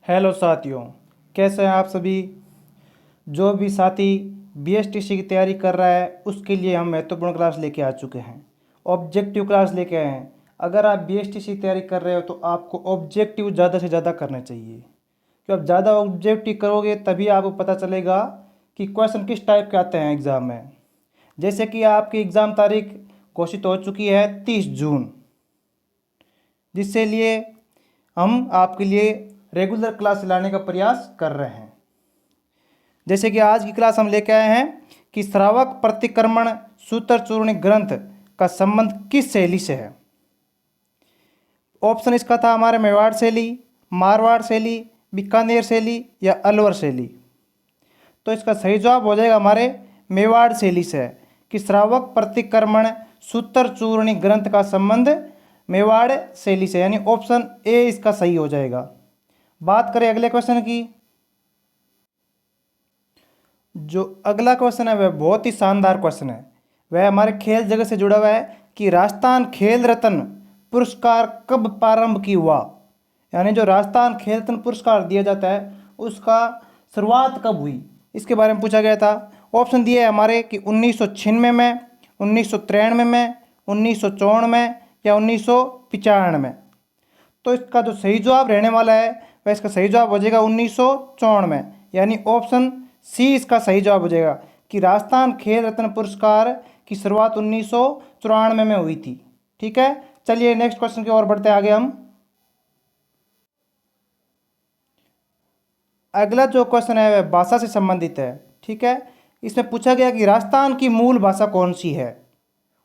Hello साथियों, कैसे हैं आप सभी। जो भी साथी बीएसटीसी की तैयारी कर रहा है उसके लिए हम महत्वपूर्ण क्लास लेके आ चुके हैं। ऑब्जेक्टिव क्लास लेके आए हैं। अगर आप बीएसटीसी की तैयारी कर रहे हो तो आपको ऑब्जेक्टिव ज़्यादा से ज़्यादा करने चाहिए, क्योंकि आप ज़्यादा ऑब्जेक्टिव करोगे तभी आपको पता चलेगा कि क्वेश्चन किस टाइप के आते हैं एग्ज़ाम में। जैसे कि आपकी एग्ज़ाम तारीख घोषित हो चुकी है 30 जून, जिससे लिए हम आपके लिए रेगुलर क्लास लाने का प्रयास कर रहे हैं। जैसे कि आज की क्लास हम लेके आए हैं कि श्रावक प्रतिक्रमण सूत्र चूर्ण ग्रंथ का संबंध किस शैली से है। ऑप्शन इसका था हमारे मेवाड़ शैली, मारवाड़ शैली, बीकानेर शैली या अलवर शैली। तो इसका सही जवाब हो जाएगा हमारे मेवाड़ शैली से है कि श्रावक प्रतिक्रमण सूत्र चूर्ण ग्रंथ का संबंध मेवाड़ शैली से, यानी ऑप्शन ए इसका सही हो जाएगा। बात करें अगले क्वेश्चन की। जो अगला क्वेश्चन है वह बहुत ही शानदार क्वेश्चन है। वह हमारे खेल जगत से जुड़ा हुआ है कि राजस्थान खेल रत्न पुरस्कार कब प्रारंभ की हुआ, यानी जो राजस्थान खेल रत्न पुरस्कार दिया जाता है उसका शुरुआत कब हुई, इसके बारे में पूछा गया था। ऑप्शन दिए है हमारे कि 1996 में, 1993 में, 1954 में या 1995 में। तो इसका जो सही जवाब रहने वाला है वह इसका सही जवाब हो जाएगा 1954 में, यानी ऑप्शन सी इसका सही जवाब हो जाएगा कि राजस्थान खेल रत्न पुरस्कार की शुरुआत 1994 में हुई थी। ठीक है, चलिए नेक्स्ट क्वेश्चन की ओर बढ़ते हैं आगे हम। अगला जो क्वेश्चन है वह भाषा से संबंधित है। ठीक है, इसमें पूछा गया कि राजस्थान की मूल भाषा कौन सी है।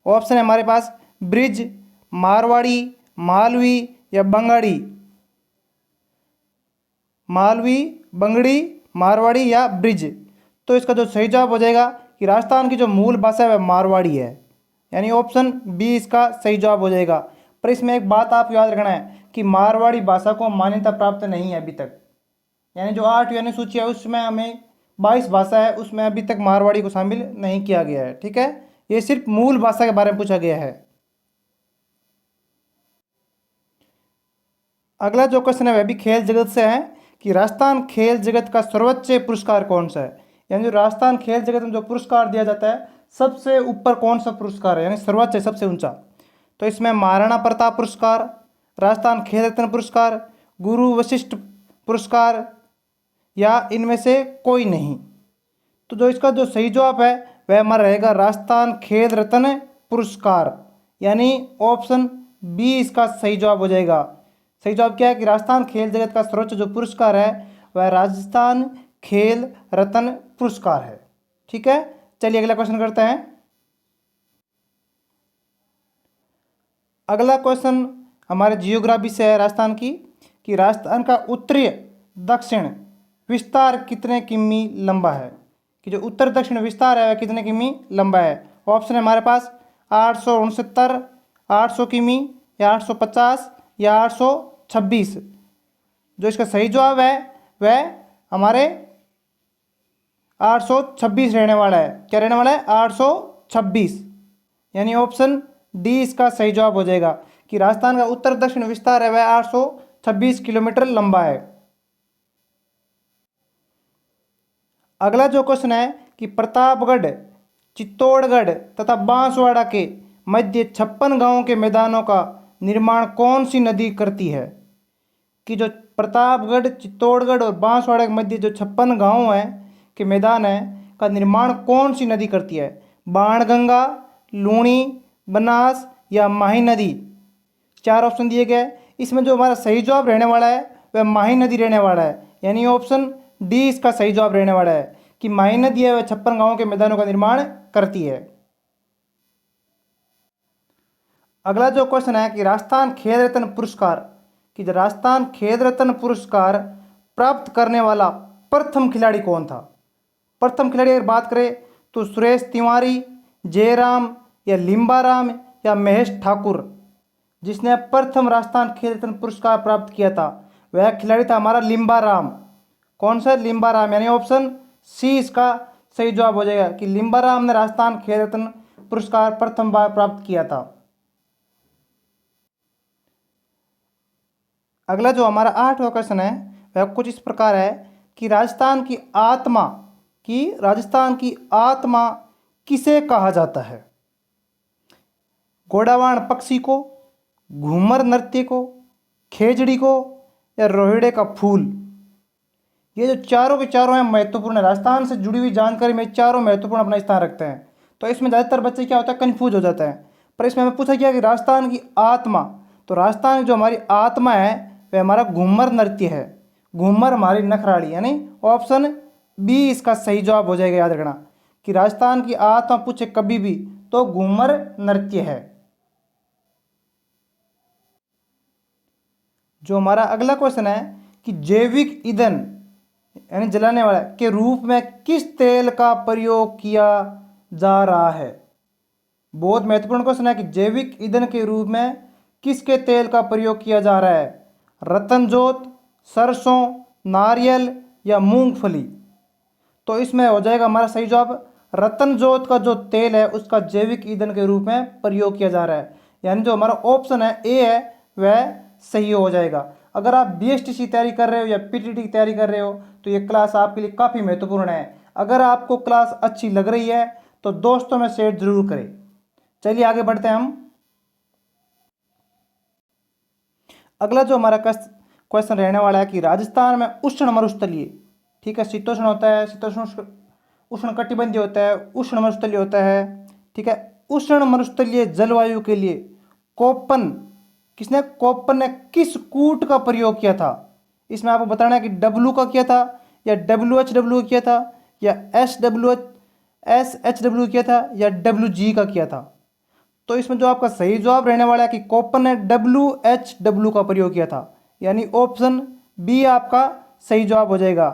ऑप्शन है हमारे पास ब्रिज, मारवाड़ी, मालवी या बंगाड़ी। मालवी, बंगड़ी, मारवाड़ी या ब्रिज। तो इसका जो सही जवाब हो जाएगा कि राजस्थान की जो मूल भाषा है वह मारवाड़ी है, यानी ऑप्शन बी इसका सही जवाब हो जाएगा। पर इसमें एक बात आपको याद रखना है कि मारवाड़ी भाषा को मान्यता प्राप्त नहीं है अभी तक, यानी जो 8 सूची है उसमें हमें 22 भाषा है, उसमें अभी तक मारवाड़ी को शामिल नहीं किया गया है। ठीक है, ये सिर्फ मूल भाषा के बारे में पूछा गया है। अगला जो क्वेश्चन है वह भी खेल जगत से है कि राजस्थान खेल जगत का सर्वोच्च पुरस्कार कौन सा है, यानी जो राजस्थान खेल जगत में जो पुरस्कार दिया जाता है सबसे ऊपर कौन सा पुरस्कार है, यानी सर्वोच्च सबसे ऊंचा। तो इसमें महाराणा प्रताप पुरस्कार, राजस्थान खेल रत्न पुरस्कार, गुरु वशिष्ठ पुरस्कार या इनमें से कोई नहीं। तो जो इसका जो सही जवाब है वह हमारा रहेगा राजस्थान खेल रत्न पुरस्कार, यानी ऑप्शन बी इसका सही जवाब हो जाएगा। सही जवाब क्या है कि राजस्थान खेल जगत का सर्वोच्च जो पुरस्कार है वह राजस्थान खेल रत्न पुरस्कार है। ठीक है, चलिए अगला क्वेश्चन करते हैं। अगला क्वेश्चन हमारे जियोग्राफी से है राजस्थान की कि राजस्थान का उत्तरी दक्षिण विस्तार कितने किमी लंबा है, कि जो उत्तर दक्षिण विस्तार है वह कितने किमी लंबा है। ऑप्शन है हमारे पास 869, 800 किमी या 850 या 826। जो इसका सही जवाब है वह हमारे 826 रहने वाला है। क्या रहने वाला है? 826, यानी ऑप्शन डी इसका सही जवाब हो जाएगा कि राजस्थान का उत्तर दक्षिण विस्तार है वह 826 किलोमीटर लंबा है। अगला जो क्वेश्चन है कि प्रतापगढ़, चित्तौड़गढ़ तथा बांसवाड़ा के मध्य 56 गांवों के मैदानों का निर्माण कौन सी नदी करती है, कि जो प्रतापगढ़, चित्तौड़गढ़ और बांसवाड़ा के मध्य जो 56 गांव हैं के मैदान है का निर्माण कौन सी नदी करती है। बाणगंगा, लूणी, बनास या माही नदी। 4 ऑप्शन दिए गए, इसमें जो हमारा सही जवाब रहने वाला है वह माही नदी रहने वाला है, यानी ऑप्शन डी इसका सही जवाब रहने वाला है कि माही नदी है वह 56 गांवों के मैदानों का निर्माण करती है। अगला जो क्वेश्चन है कि राजस्थान खेल रत्न पुरस्कार, कि राजस्थान खेल रत्न पुरस्कार प्राप्त करने वाला प्रथम खिलाड़ी कौन था। प्रथम खिलाड़ी अगर बात करें तो सुरेश तिवारी, जयराम या लिम्बाराम या महेश ठाकुर। जिसने प्रथम राजस्थान खेल रत्न पुरस्कार प्राप्त किया था वह खिलाड़ी था हमारा लिम्बाराम। कौन सा? लिम्बाराम, यानी ऑप्शन सी इसका सही जवाब हो जाएगा कि लिम्बाराम ने राजस्थान खेल रत्न पुरस्कार प्रथम बार प्राप्त किया था। अगला जो हमारा 8वां क्वेश्चन है वह कुछ इस प्रकार है कि राजस्थान की आत्मा किसे कहा जाता है? गोडावाण पक्षी को, घूमर नृत्य को, खेजड़ी को, या रोहिड़े का फूल? ये जो चारों के चारों हैं महत्वपूर्ण है। राजस्थान से जुड़ी हुई जानकारी में चारों महत्वपूर्ण अपना स्थान रखते हैं। तो इसमें ज़्यादातर बच्चे क्या होता है, कन्फ्यूज हो जाता है। पर इसमें हमें पूछा गया कि राजस्थान की आत्मा, तो राजस्थान की जो हमारी आत्मा है वह हमारा घूमर नृत्य है। घूमर हमारी नखराली, यानी ऑप्शन बी इसका सही जवाब हो जाएगा। याद रखना कि राजस्थान की आत्मा पूछे कभी भी तो घूमर नृत्य है। जो हमारा अगला क्वेश्चन है कि जैविक ईंधन यानी जलाने वाला के रूप में किस तेल का प्रयोग किया जा रहा है? बहुत महत्वपूर्ण क्वेश्चन है कि जैविक ईंधन के रूप में किसके तेल का प्रयोग किया जा रहा है? रतनजोत, सरसों, नारियल या मूंगफली? तो इसमें हो जाएगा हमारा सही जवाब रतनजोत का जो तेल है उसका जैविक ईंधन के रूप में प्रयोग किया जा रहा है। यानी जो हमारा ऑप्शन है ए है वह सही हो जाएगा। अगर आप बीएसटीसी तैयारी कर रहे हो या पीटीटी की तैयारी कर रहे हो तो ये क्लास आपके लिए काफ़ी महत्वपूर्ण है। अगर आपको क्लास अच्छी लग रही है तो दोस्तों में शेयर जरूर करें। चलिए आगे बढ़ते हैं हम। अगला जो हमारा क्वेश्चन रहने वाला है कि राजस्थान में उष्ण मरुस्थलीय, ठीक है, शीतोष्ण होता है, शीतोष्ण उष्ण कटिबंधीय होता है, उष्ण मरुस्थलीय होता है, ठीक है। उष्ण मरुस्थलीय जलवायु के लिए कोप्पन ने किस कूट का प्रयोग किया था? इसमें आपको बताना है कि डब्लू का किया था या WHW किया था या SHW किया था या WG का किया था? तो इसमें जो आपका सही जवाब रहने वाला है कि कोप्पन ने WHW का प्रयोग किया था, यानी ऑप्शन बी आपका सही जवाब हो जाएगा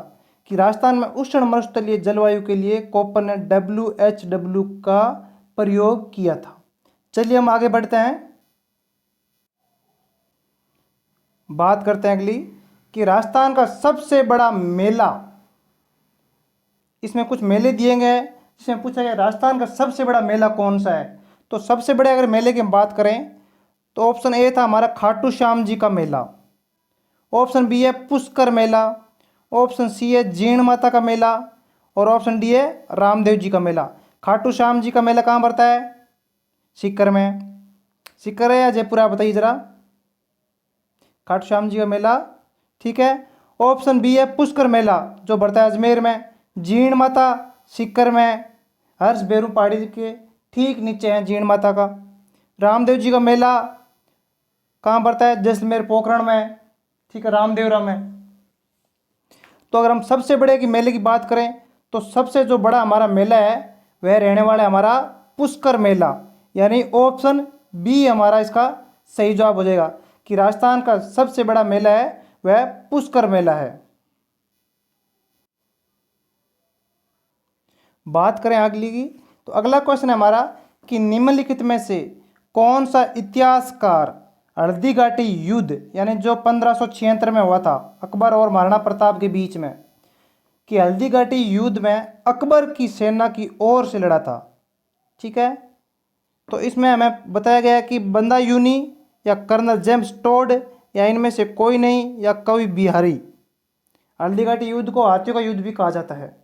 कि राजस्थान में उष्ण मरुस्थलीय जलवायु के लिए कोप्पन ने WHW का प्रयोग किया था। चलिए हम आगे बढ़ते हैं, बात करते हैं अगली कि राजस्थान का सबसे बड़ा मेला। इसमें कुछ मेले दिए गए हैं, इसमें पूछा गया राजस्थान का सबसे बड़ा मेला कौन सा है। तो सबसे बड़े अगर मेले की हम बात करें तो ऑप्शन ए था हमारा खाटू श्याम जी का मेला, ऑप्शन बी है पुष्कर मेला, ऑप्शन सी है जीण माता का मेला और ऑप्शन डी है रामदेव जी का मेला। खाटू श्याम जी का मेला कहाँ पड़ता है? सीकर में। सीकर है या जयपुर, आप बताइए जरा। खाटू श्याम जी का मेला, ठीक है। ऑप्शन बी है पुष्कर मेला जो बढ़ता है अजमेर में। जीण माता सीकर में, हर्ष बेरू पहाड़ी के ठीक नीचे है जीण माता का। रामदेव जी का मेला कहाँ पड़ता है? जैसलमेर पोखरण में, ठीक है, रामदेवरा में। तो अगर हम सबसे बड़े की मेले की बात करें तो सबसे जो बड़ा हमारा मेला है वह रहने वाला है हमारा पुष्कर मेला, यानी ऑप्शन बी हमारा इसका सही जवाब हो जाएगा कि राजस्थान का सबसे बड़ा मेला है वह पुष्कर मेला है। बात करें अगली की तो अगला क्वेश्चन है हमारा कि निम्नलिखित में से कौन सा इतिहासकार हल्दी घाटी युद्ध यानी जो 1576 में हुआ था अकबर और महाराणा प्रताप के बीच में, कि हल्दी घाटी युद्ध में अकबर की सेना की ओर से लड़ा था, ठीक है। तो इसमें हमें बताया गया कि बंदा यूनी या कर्नल जेम्स टोड या इनमें से कोई नहीं या कवि बिहारी। हल्दी घाटी युद्ध को हाथियों का युद्ध भी कहा जाता है।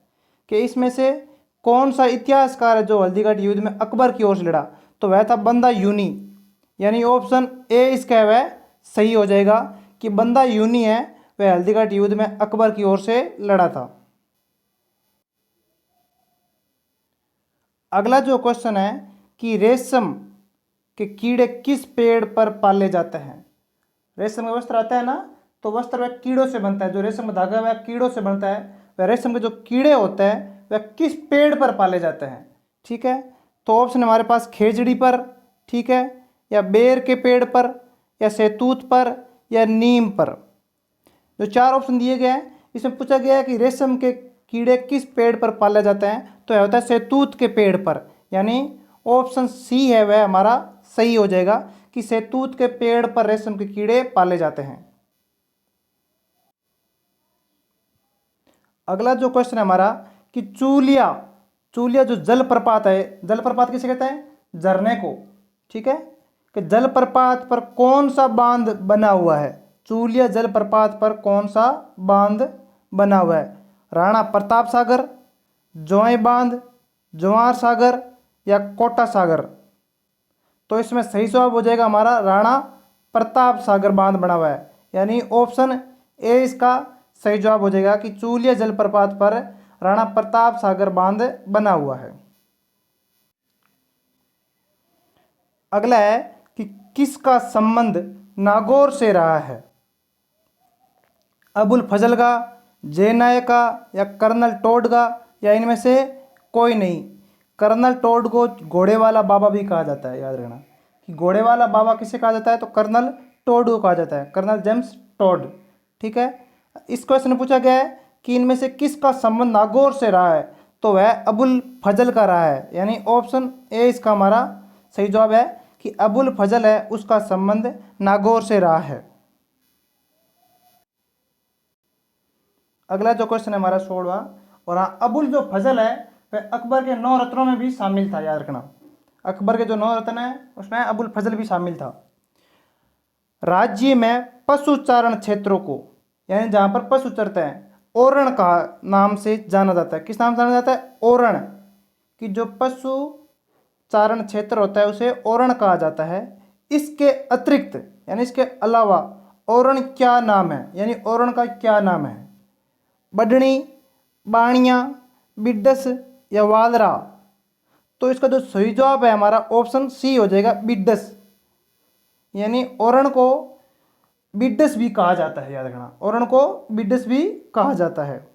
कि इसमें से कौन सा इतिहासकार है जो हल्दी घाटी युद्ध में अकबर की ओर से लड़ा? तो वह था बंदा यूनी, यानी ऑप्शन ए इसका वह सही हो जाएगा कि बंदा यूनी है वह हल्दी घाटी युद्ध में अकबर की ओर से लड़ा था। अगला जो क्वेश्चन है कि रेशम के कीड़े किस पेड़ पर पाले जाते हैं? रेशम का वस्त्र आता है ना, तो वस्त्र वह कीड़ों से बनता है। जो रेशम का धागा वह कीड़ों से बनता है। वह रेशम के जो कीड़े होते हैं वह किस पेड़ पर पाले जाते हैं, ठीक है। तो ऑप्शन हमारे पास खेजड़ी पर, ठीक है, या बेर के पेड़ पर, या सैतूत पर, या नीम पर। जो चार ऑप्शन दिए गए हैं इसमें पूछा गया है कि रेशम के कीड़े किस पेड़ पर पाले जाते हैं, तो यह होता है सैतूत के पेड़ पर, यानी ऑप्शन सी है वह हमारा सही हो जाएगा कि सैतूत के पेड़ पर रेशम के कीड़े पाले जाते हैं। अगला जो क्वेश्चन है हमारा कि चूलिया जो जलप्रपात है, जलप्रपात किसे कहते हैं? झरने को, ठीक है, कि जलप्रपात पर कौन सा बांध बना हुआ है? चूलिया जलप्रपात पर कौन सा बांध बना हुआ है? राणा प्रताप सागर, जोय बांध, जवाहर सागर या कोटा सागर? तो इसमें सही जवाब हो जाएगा हमारा राणा प्रताप सागर बांध बना हुआ है, यानी ऑप्शन ए इसका सही जवाब हो जाएगा कि चूलिया जलप्रपात पर राणा प्रताप सागर बांध बना हुआ है। अगला है कि किसका संबंध नागौर से रहा है? अबुल फजल का, जयनायक का या कर्नल टोड का या इनमें से कोई नहीं? कर्नल टोड को घोड़े वाला बाबा भी कहा जाता है, याद रखना कि घोड़े वाला बाबा किसे कहा जाता है, तो कर्नल टोड को कहा जाता है, कर्नल जेम्स टोड। ठीक है, इस क्वेश्चन में पूछा गया है कि इनमें से किसका संबंध नागौर से रहा है, तो वह अबुल फजल का रहा है, यानी ऑप्शन ए इसका हमारा सही जवाब है कि अबुल फजल है उसका संबंध नागौर से रहा है। अगला जो क्वेश्चन है हमारा 16वां, और हाँ, अबुल जो फजल है वह अकबर के 9 रत्नों में भी शामिल था, याद रखना अकबर के जो 9 रत्न है उसमें अबुल फजल भी शामिल था। राज्य में पशु चारण क्षेत्रों को, यानी जहाँ पर पशु चरते हैं, ओरण का नाम से जाना जाता है। किस नाम से जाना जाता है? ओरण। कि जो पशु चारण क्षेत्र होता है उसे ओरण कहा जाता है। इसके अतिरिक्त यानी इसके अलावा ओरण क्या नाम है, यानी ओरण का क्या नाम है? बढ़नी, बाणिया, बिड्डस या वालरा? तो इसका जो सही जवाब है हमारा ऑप्शन सी हो जाएगा, बिड्डस। यानी ओरण को बिड्डस भी कहा जाता है, याद रखना ओरण को बिड्डस भी कहा जाता है।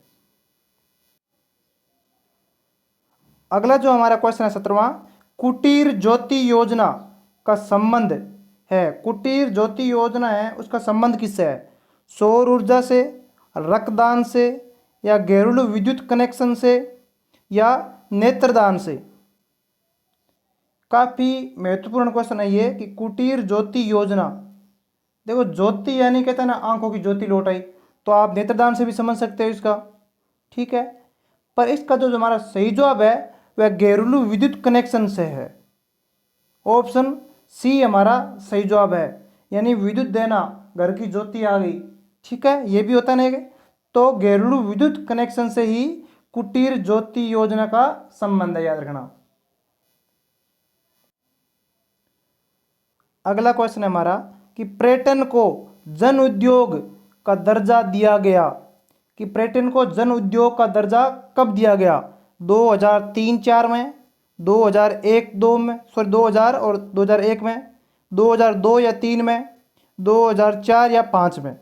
अगला जो हमारा क्वेश्चन है 17वां, कुटीर ज्योति योजना का संबंध है, कुटीर ज्योति योजना है उसका संबंध किससे है? सौर ऊर्जा से, रक्तदान से या घरेलू विद्युत कनेक्शन से या नेत्रदान से? काफ़ी महत्वपूर्ण क्वेश्चन है ये कि कुटीर ज्योति योजना, देखो ज्योति यानी कहते हैं ना आंखों की ज्योति लौट आई, तो आप नेत्रदान से भी समझ सकते हो इसका। ठीक है, पर इसका जो हमारा सही जवाब है वह घरेलू विद्युत कनेक्शन से है। ऑप्शन सी हमारा सही जवाब है, यानी विद्युत देना, घर की ज्योति आ गई। ठीक है, ये भी होता नहीं, तो घरेलू विद्युत कनेक्शन से ही कुटीर ज्योति योजना का संबंध है, याद रखना। अगला क्वेश्चन है हमारा कि पर्यटन को जन उद्योग का दर्जा दिया गया, कि पर्यटन को जन उद्योग का दर्जा कब दिया गया? 2003-4 में, 2001-2 में, 2000 और 2001 में, 2002 या 3 में, 2004 या 5 में?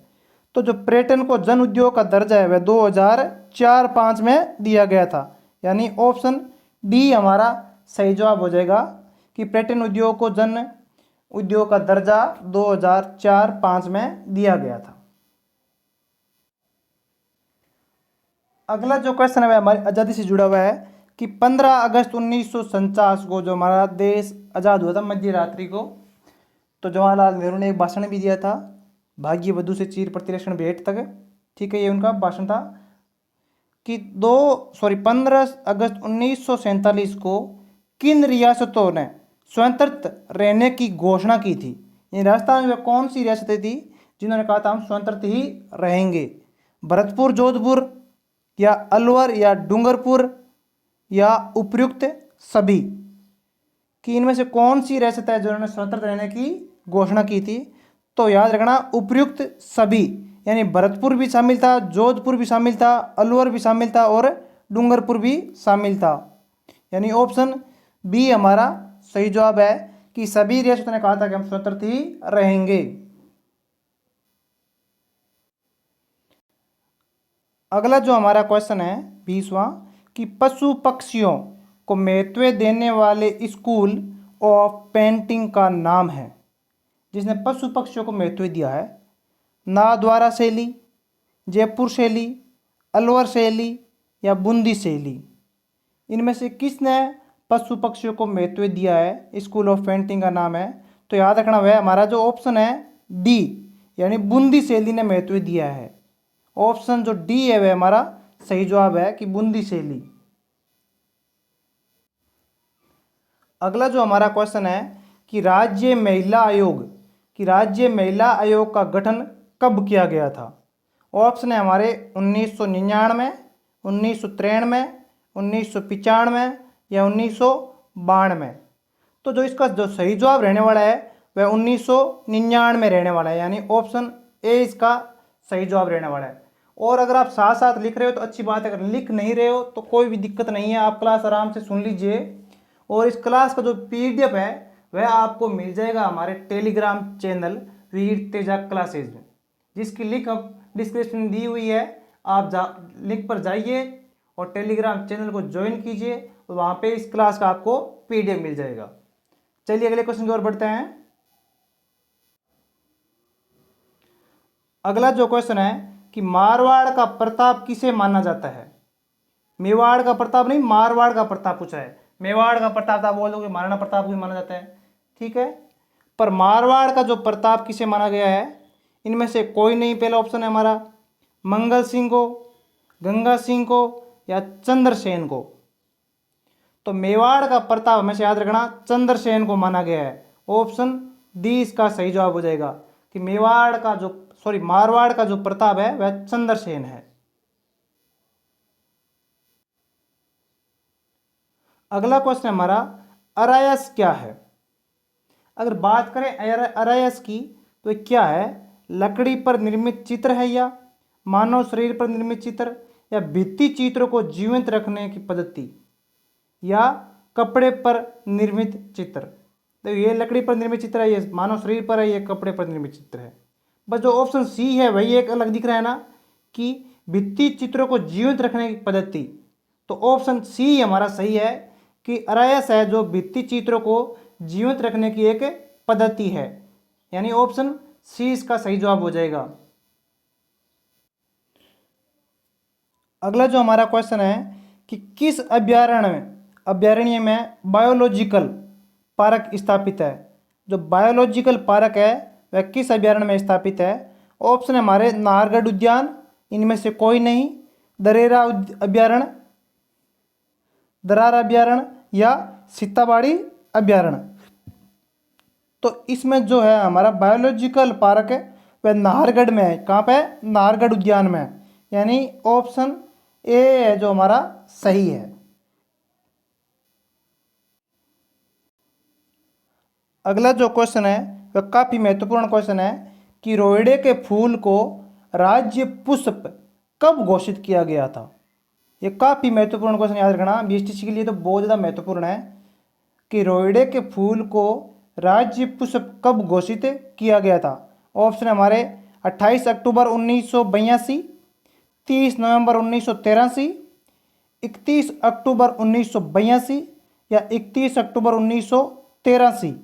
तो जो पर्यटन को जन उद्योग का दर्जा है वह 2004-5 में दिया गया था, यानी ऑप्शन डी हमारा सही जवाब हो जाएगा कि पर्यटन उद्योग को जन उद्योग का दर्जा 2004-5 में दिया गया था। अगला जो क्वेश्चन है वह हमारी आज़ादी से जुड़ा हुआ है कि 15 अगस्त 1949 को जो हमारा देश आज़ाद हुआ था मध्य रात्रि को, तो जवाहरलाल नेहरू ने एक भाषण भी दिया था, भाग्य वधु से चीर प्रतिरक्षण भेंट तक। ठीक है, ये उनका भाषण था कि 15 अगस्त 1947 को किन रियासतों ने स्वतंत्र रहने की घोषणा की थी? ये राजस्थान में कौन सी रियासतें थी जिन्होंने कहा था हम स्वतंत्र ही रहेंगे? भरतपुर, जोधपुर या अलवर या डूंगरपुर या उपयुक्त सभी? कि इनमें से कौन सी रियासत है जिन्होंने स्वतंत्र रहने की घोषणा की थी? तो याद रखना उपयुक्त सभी, यानी भरतपुर भी शामिल था, जोधपुर भी शामिल था, अलवर भी शामिल था और डूंगरपुर भी शामिल था, यानी ऑप्शन बी हमारा सही जवाब है कि सभी रियासतों ने कहा था कि हम स्वतंत्र ही रहेंगे। अगला जो हमारा क्वेश्चन है 20वां कि पशु पक्षियों को महत्व देने वाले स्कूल ऑफ पेंटिंग का नाम है, जिसने पशु पक्षियों को महत्व दिया है। नाथद्वारा शैली, जयपुर शैली, अलवर शैली या बूंदी शैली? इनमें से किसने पशु पक्षियों को महत्व दिया है, स्कूल ऑफ पेंटिंग का नाम है? तो याद रखना वह हमारा जो ऑप्शन है डी, यानी बूंदी शैली ने महत्व दिया है। ऑप्शन जो डी है वह हमारा सही जवाब है कि बूंदी शैली। अगला जो हमारा क्वेश्चन है कि राज्य महिला आयोग, कि राज्य महिला आयोग का गठन कब किया गया था? ऑप्शन है हमारे 1999, 1993, 1995 या 1992। तो जो इसका जो सही जवाब रहने वाला है वह 1999 रहने वाला है, यानी ऑप्शन ए इसका सही जवाब रहने वाला है। और अगर आप साथ साथ लिख रहे हो तो अच्छी बात है, अगर लिख नहीं रहे हो तो कोई भी दिक्कत नहीं है, आप क्लास आराम से सुन लीजिए। और इस क्लास का जो पीडीएफ है वह आपको मिल जाएगा हमारे टेलीग्राम चैनल वीर तेजा क्लासेज में, जिसकी लिंक अब डिस्क्रिप्शन में दी हुई है। आप लिंक पर जाइए और टेलीग्राम चैनल को ज्वाइन कीजिए, और वहाँ पे इस क्लास का आपको पीडीएफ मिल जाएगा। चलिए अगले क्वेश्चन की ओर बढ़ते हैं। अगला जो क्वेश्चन है कि मारवाड़ का प्रताप किसे माना जाता है? मेवाड़ का प्रताप नहीं, मारवाड़ का प्रताप पूछा है। मेवाड़ का प्रताप आप बोलोगे महाराणा प्रताप को भी माना जाता है, ठीक है, पर मारवाड़ का जो प्रताप किसे माना गया है? इनमें से कोई नहीं। पहला ऑप्शन है हमारा मंगल सिंह को, गंगा सिंह को या चंद्रसेन को। तो मेवाड़ का प्रताप हमेशा याद रखना चंद्रसेन को माना गया है। ऑप्शन डी इसका सही जवाब हो जाएगा कि मारवाड़ का जो प्रताप है वह चंद्रसेन है। अगला क्वेश्चन हमारा अरायस क्या है? अगर बात करें अरायस की तो क्या है? लकड़ी पर निर्मित चित्र है, या मानव शरीर पर निर्मित चित्र, या भित्ति चित्रों को जीवित रखने की पद्धति, या कपड़े पर निर्मित चित्र। तो ये लकड़ी पर निर्मित चित्र है, ये मानव शरीर पर है, ये कपड़े पर निर्मित चित्र है। बस जो ऑप्शन सी है वही एक अलग दिख रहा है ना, कि भित्ति चित्रों को जीवित रखने की पद्धति। तो ऑप्शन सी हमारा सही है कि अरायस है जो भित्ति चित्रों को जीवित रखने की एक पद्धति है, यानी ऑप्शन सी इसका सही जवाब हो जाएगा। अगला जो हमारा क्वेश्चन है कि किस अभ्यारण्य में बायोलॉजिकल पार्क स्थापित है? जो बायोलॉजिकल पार्क है वह किस अभ्यारण्य में स्थापित है? ऑप्शन है हमारे नाहरगढ़ उद्यान, इनमें से कोई नहीं, दरेरा अभ्यारण्य, दरार अभ्यारण्य या सीताबाड़ी अभ्यारण्य। तो इसमें जो है हमारा बायोलॉजिकल पार्क है वह नाहरगढ़ में है। कहाँ पे? नाहरगढ़ उद्यान में, यानी ऑप्शन ए है जो हमारा सही है। अगला जो क्वेश्चन है वह काफी महत्वपूर्ण क्वेश्चन है कि रोइडे के फूल को राज्य पुष्प कब घोषित किया गया था? ये काफी महत्वपूर्ण क्वेश्चन याद रखना, बीएसटीसी के लिए तो बहुत ज़्यादा महत्वपूर्ण है कि रोइडे के फूल को राज्य पुष्प कब घोषित किया गया था? ऑप्शन हमारे 28 अक्टूबर 1982, 30 नवंबर 1983, 31 अक्टूबर 1982 या 31 अक्टूबर 1983।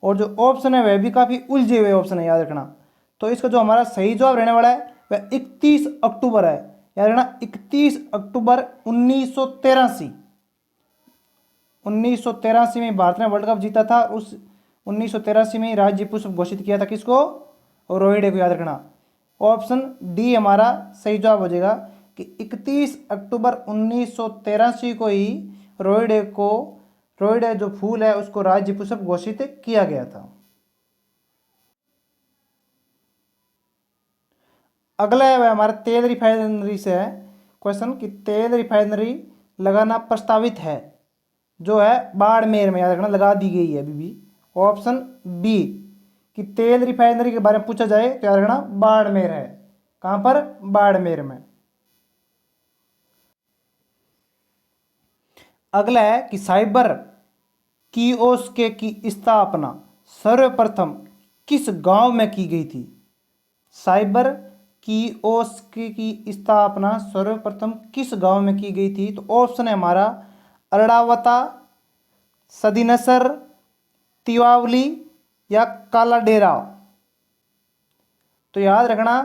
और जो ऑप्शन है वह भी काफ़ी उलझे हुए ऑप्शन है, याद रखना। तो इसका जो हमारा सही जवाब रहने वाला है वह 31 अक्टूबर है, याद रखना 31 अक्टूबर 1983। 1983 में भारत ने वर्ल्ड कप जीता था, उस 1983 में राज्य पुष्प घोषित किया था किसको? और रोहिडे को, याद रखना। ऑप्शन डी हमारा सही जवाब हो जाएगा कि 31 अक्टूबर 1983 को ही रोहिडे जो फूल है उसको राज्य पुष्प घोषित किया गया था। अगला है वह हमारा तेल रिफाइनरी से है क्वेश्चन कि तेल रिफाइनरी लगाना प्रस्तावित है, जो है बाड़मेर में, याद रखना लगा दी गई है अभी भी। ऑप्शन बी कि तेल रिफाइनरी के बारे में पूछा जाए तो याद रखना बाड़मेर है। कहाँ पर? बाड़मेर में। अगला है कि साइबर कियोस्क की स्थापना सर्वप्रथम किस गांव में की गई थी? साइबर कियोस्क की स्थापना सर्वप्रथम किस गांव में की गई थी? तो ऑप्शन है हमारा अरड़ावता, सदीनसर, तिवावली या काला डेरा। तो याद रखना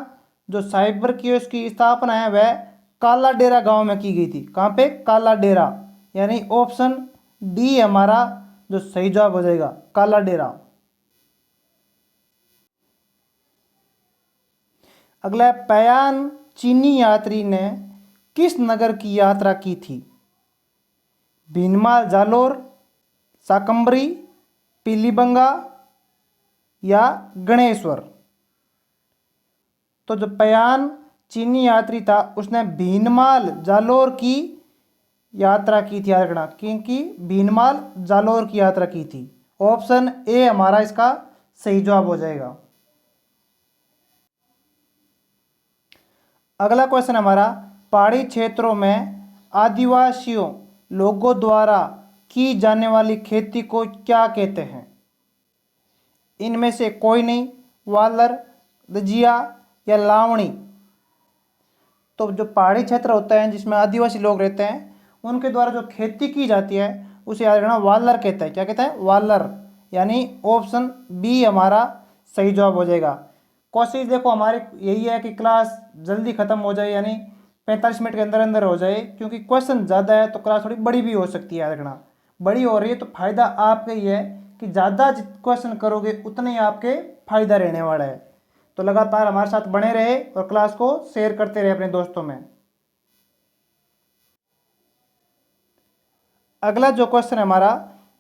जो साइबर कियोस्क की स्थापना है वह काला डेरा गांव में की गई थी। कहाँ पे? काला डेरा, यानी ऑप्शन डी हमारा जो सही जवाब हो जाएगा, काला डेरा। अगला है पयान चीनी यात्री ने किस नगर की यात्रा की थी? भीनमाल जालोर, शाकंभरी, पीलीबंगा या गणेश्वर। तो जो पयान चीनी यात्री था उसने भीनमाल जालोर की यात्रा की थी, याद रखना, क्योंकि भीनमाल जालोर की यात्रा की थी। ऑप्शन ए हमारा इसका सही जवाब हो जाएगा। अगला क्वेश्चन हमारा, पहाड़ी क्षेत्रों में आदिवासियों लोगों द्वारा की जाने वाली खेती को क्या कहते हैं? इनमें से कोई नहीं, वालर, दजिया या लावणी। तो जो पहाड़ी क्षेत्र होते हैं जिसमें आदिवासी लोग रहते हैं उनके द्वारा जो खेती की जाती है उसे याद रखना वालर कहते हैं। क्या कहते हैं? वालर। यानी ऑप्शन बी हमारा सही जवाब हो जाएगा। कोशिश देखो हमारी यही है कि क्लास जल्दी खत्म हो जाए, यानी 45 मिनट के अंदर अंदर हो जाए, क्योंकि क्वेश्चन ज़्यादा है तो क्लास थोड़ी बड़ी भी हो सकती है। याद रखना, बड़ी हो रही है तो फायदा आपका ही है कि ज़्यादा क्वेश्चन करोगे उतने ही आपके फायदा रहने वाला है। तो लगातार हमारे साथ बने रहे और क्लास को शेयर करते रहे अपने दोस्तों में। अगला जो क्वेश्चन है हमारा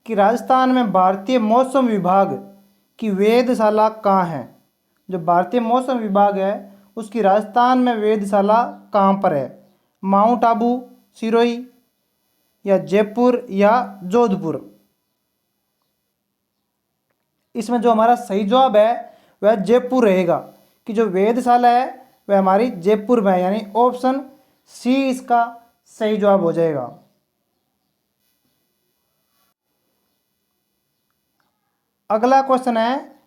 कि राजस्थान में भारतीय मौसम विभाग की वेधशाला कहाँ है? जो भारतीय मौसम विभाग है उसकी राजस्थान में वेधशाला कहाँ पर है? माउंट आबू, सिरोही या जयपुर या जोधपुर? इसमें जो हमारा सही जवाब है वह जयपुर रहेगा, कि जो वेधशाला है वह हमारी जयपुर में है, यानी ऑप्शन सी इसका सही जवाब हो जाएगा। अगला क्वेश्चन है,